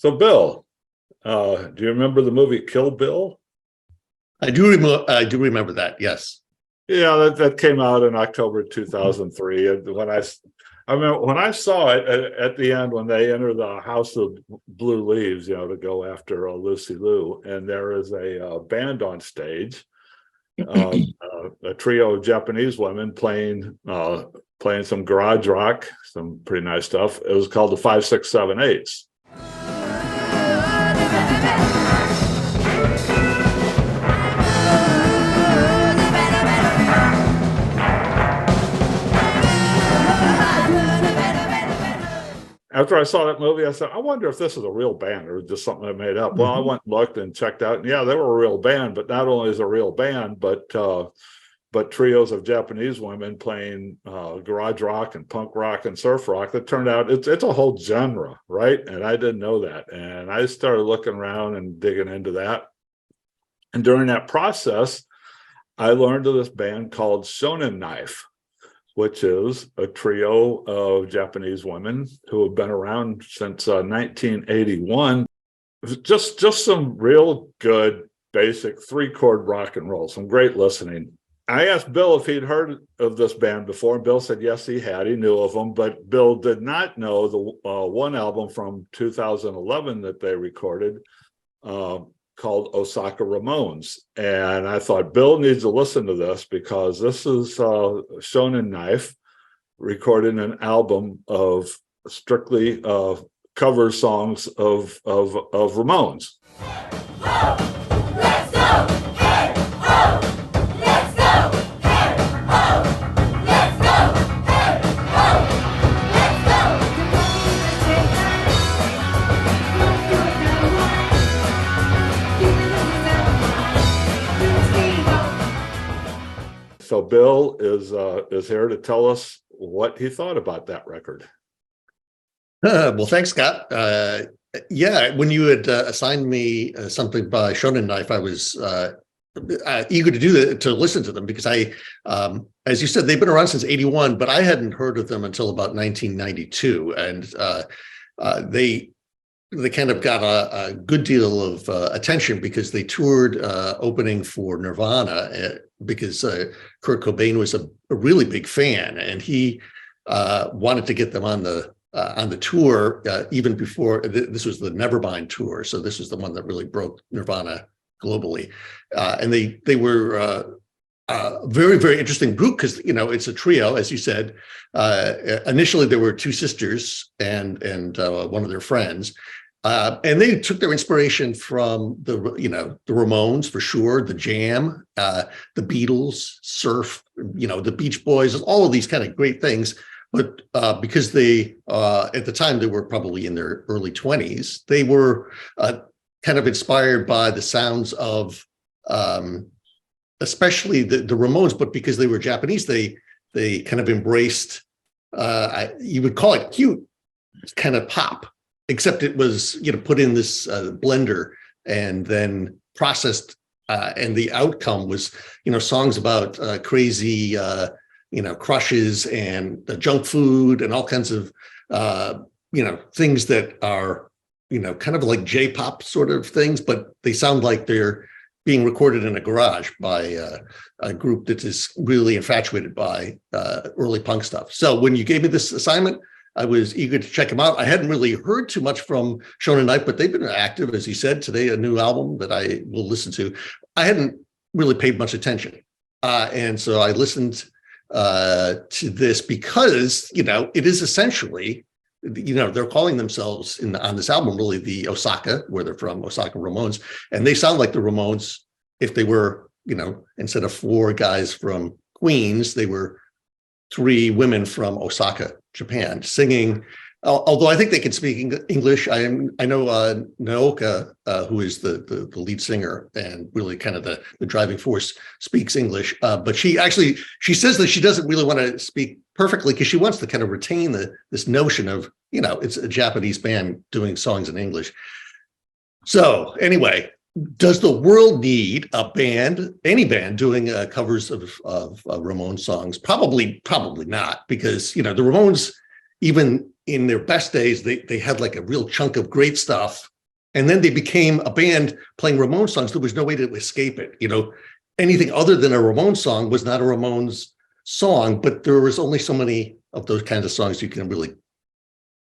So, Bill, do you remember the movie Kill Bill? I do remember that. Yes. Yeah, that came out in October 2003. And I remember when I saw it at the end when they enter the House of Blue Leaves, to go after Lucy Liu, and there is a band on stage, a trio of Japanese women playing some garage rock, some pretty nice stuff. It was called the 5, 6, 7, 8s. After I saw that movie, I said, I wonder if this is a real band or just something I made up. Well, I went and looked and checked out, and yeah, they were a real band, but not only is it a real band, but trios of Japanese women playing garage rock and punk rock and surf rock. That turned out it's a whole genre, right? And I didn't know that. And I started looking around and digging into that. And during that process, I learned of this band called Shonen Knife, which is a trio of Japanese women who have been around since 1981. Just some real good, basic 3-chord rock and roll, some great listening. I asked Bill if he'd heard of this band before, and Bill said yes, he had. He knew of them, but Bill did not know the one album from 2011 that they recorded called Osaka Ramones. And I thought Bill needs to listen to this because this is Shonen Knife recording an album of strictly cover songs of Ramones. Let's go! Hey, ho! Let's go! Hey, ho! Let's go! Hey, ho! Let's go! So Bill is here to tell us what he thought about that record. Well, thanks, Scott. Yeah, when you had assigned me something by Shonen Knife, I was eager to listen to them because as you said, they've been around since '81, but I hadn't heard of them until about 1992, and they kind of got a good deal of attention because they toured opening for Nirvana because Kurt Cobain was a really big fan, and he wanted to get them on the tour even before this was the Nevermind tour. So this was the one that really broke Nirvana globally, and they were a very, very interesting group because it's a trio, as you said. Initially, there were 2 sisters and one of their friends. And they took their inspiration from the Ramones for sure, the Jam, the Beatles, surf, the Beach Boys, all of these kind of great things. But because they, at the time, they were probably in their early 20s, they were kind of inspired by the sounds of, especially the Ramones. But because they were Japanese, they kind of embraced, you would call it cute, kind of pop. Except it was, put in this blender and then processed, and the outcome was, songs about crazy, crushes and junk food and all kinds of, things that are, kind of like J-pop sort of things, but they sound like they're being recorded in a garage by a group that is really infatuated by early punk stuff. So when you gave me this assignment, I was eager to check them out. I hadn't really heard too much from Shonen Knife, but they've been active, as you said, today, a new album that I will listen to. I hadn't really paid much attention. And so I listened to this because, it is essentially, they're calling themselves on this album, really the Osaka, where they're from, Osaka Ramones. And they sound like the Ramones if they were, instead of 4 guys from Queens, they were 3 women from Osaka, Japan, singing. Although I think they can speak English. I know Naoka, who is the lead singer and really kind of the driving force, speaks English. But she says that she doesn't really want to speak perfectly because she wants to kind of retain this notion of, it's a Japanese band doing songs in English. So anyway, does the world need a band, any band, doing covers of Ramones songs? Probably not, because the Ramones, even in their best days, they had like a real chunk of great stuff, And then they became a band playing Ramones songs. There was no way to escape it. Anything other than a Ramones song was not a Ramones song, but there was only so many of those kinds of songs you can really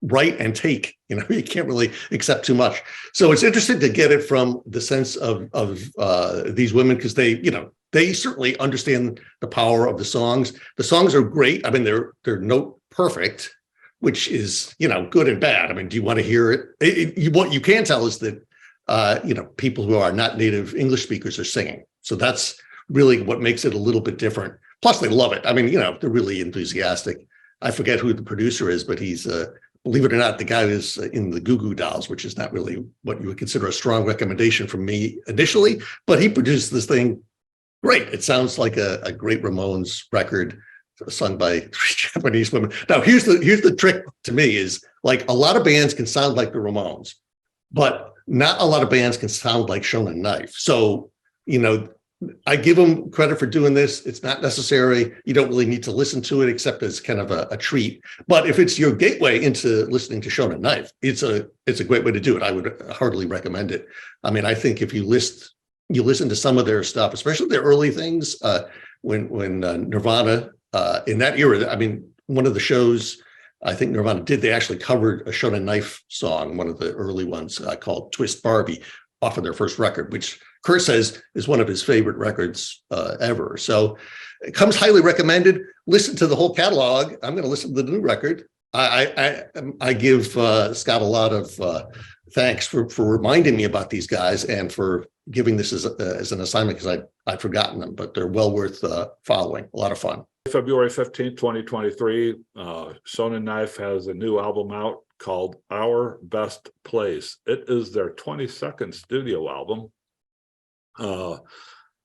write and take. You can't really accept too much. So it's interesting to get it from the sense of these women, because they certainly understand the power of the songs. The songs are great. I mean, they're note perfect, which is, good and bad. I mean, do you want to hear it? What you can tell is that, people who are not native English speakers are singing. So that's really what makes it a little bit different. Plus, they love it. I mean, they're really enthusiastic. I forget who the producer is, but he's, believe it or not, the guy is in the Goo Goo Dolls, which is not really what you would consider a strong recommendation from me initially. But he produced this thing great. It sounds like a great Ramones record sung by Japanese women. Now, here's the trick to me is, like, a lot of bands can sound like the Ramones, but not a lot of bands can sound like Shonen Knife. So, I give them credit for doing this. It's not necessary. You don't really need to listen to it except as kind of a treat. But if it's your gateway into listening to Shonen Knife, it's a great way to do it. I would heartily recommend it. I mean, I think if you listen to some of their stuff, especially their early things, when Nirvana, in that era, I mean, one of the shows I think Nirvana did, they actually covered a Shonen Knife song, one of the early ones called Twist Barbie, off of their first record, which Kurt says is one of his favorite records ever. So it comes highly recommended. Listen to the whole catalog. I'm going to listen to the new record. I give Scott a lot of thanks for reminding me about these guys and for giving this as an assignment, because I'd forgotten them, but they're well worth following. A lot of fun. February 15th, 2023, Shonen Knife has a new album out called Our Best Place. It is their 22nd studio album.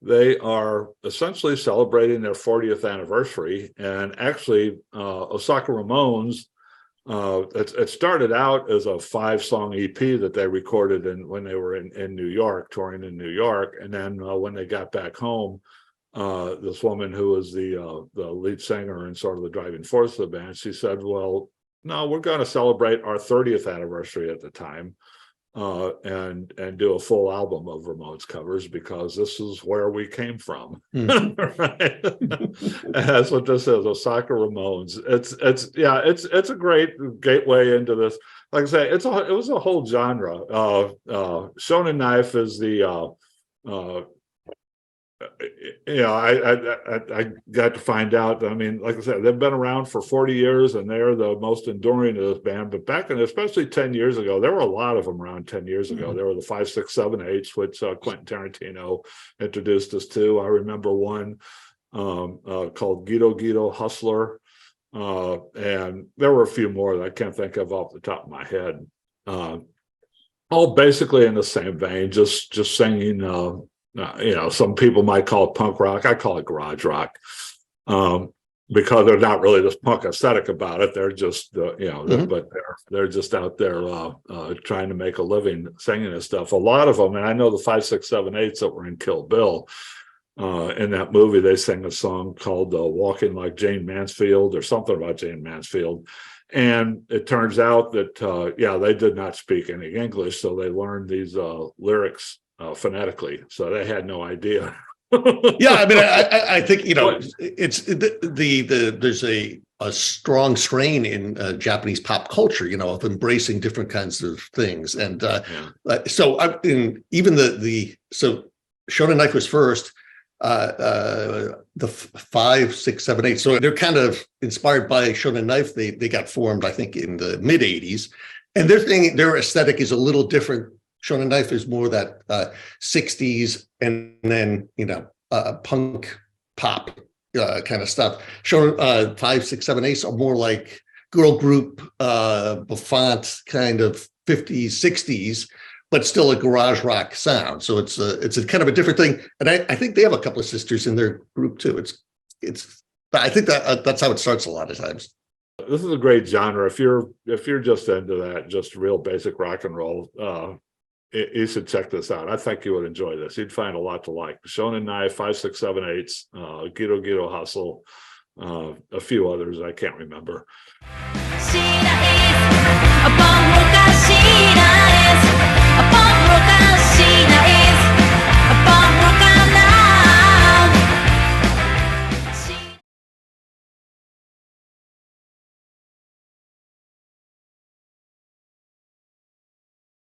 They are essentially celebrating their 40th anniversary, and actually Osaka Ramones, it started out as a 5-song EP that they recorded when they were in New York, touring in New York. And then when they got back home, this woman who was the lead singer and sort of the driving force of the band, she said, well, no, we're going to celebrate our 30th anniversary at the time, and do a full album of Ramones covers, because this is where we came from. Right? And that's what this is, Osaka Ramones. It's a great gateway into this. Like I say, it was a whole genre. Shonen Knife is the I got to find out. I mean, like I said, they've been around for 40 years, and they're the most enduring of this band. But back in, especially 10 years ago, there were a lot of them around 10 years ago. There were the 5, 6, 7, 8s, which Quentin Tarantino introduced us to. I remember one called Geezerology Hustler, and there were a few more that I can't think of off the top of my head. All basically in the same vein, just singing. Some people might call it punk rock. I call it garage rock, because they're not really this punk aesthetic about it. They're just, but they're just out there trying to make a living singing this stuff. A lot of them, and I know the 5, 6, 7, 8s that were in Kill Bill. In that movie, they sang a song called "Walking Like Jane Mansfield" or something about Jane Mansfield. And it turns out that they did not speak any English, so they learned these lyrics phonetically, so they had no idea. Yeah, I mean, I think it's there's a strong strain in Japanese pop culture, of embracing different kinds of things, and so Shonen Knife was first, the 5, 6, 7, 8. So they're kind of inspired by Shonen Knife. They got formed, I think, in the mid 80s, and their aesthetic is a little different. Shonen Knife is more that 60s, and then punk pop kind of stuff. Shonen 5, 6, 7, 8 are more like girl group bouffant kind of 50s, 60s, but still a garage rock sound. So it's a kind of a different thing. And I think they have a couple of sisters in their group too. I think that's how it starts a lot of times. This is a great genre. If you're just into that, just real basic rock and roll, you should check this out. I think you would enjoy this. You'd find a lot to like. Shonen Knife, 5, 6, 7, 8s, Geezerology Hustle, a few others I can't remember.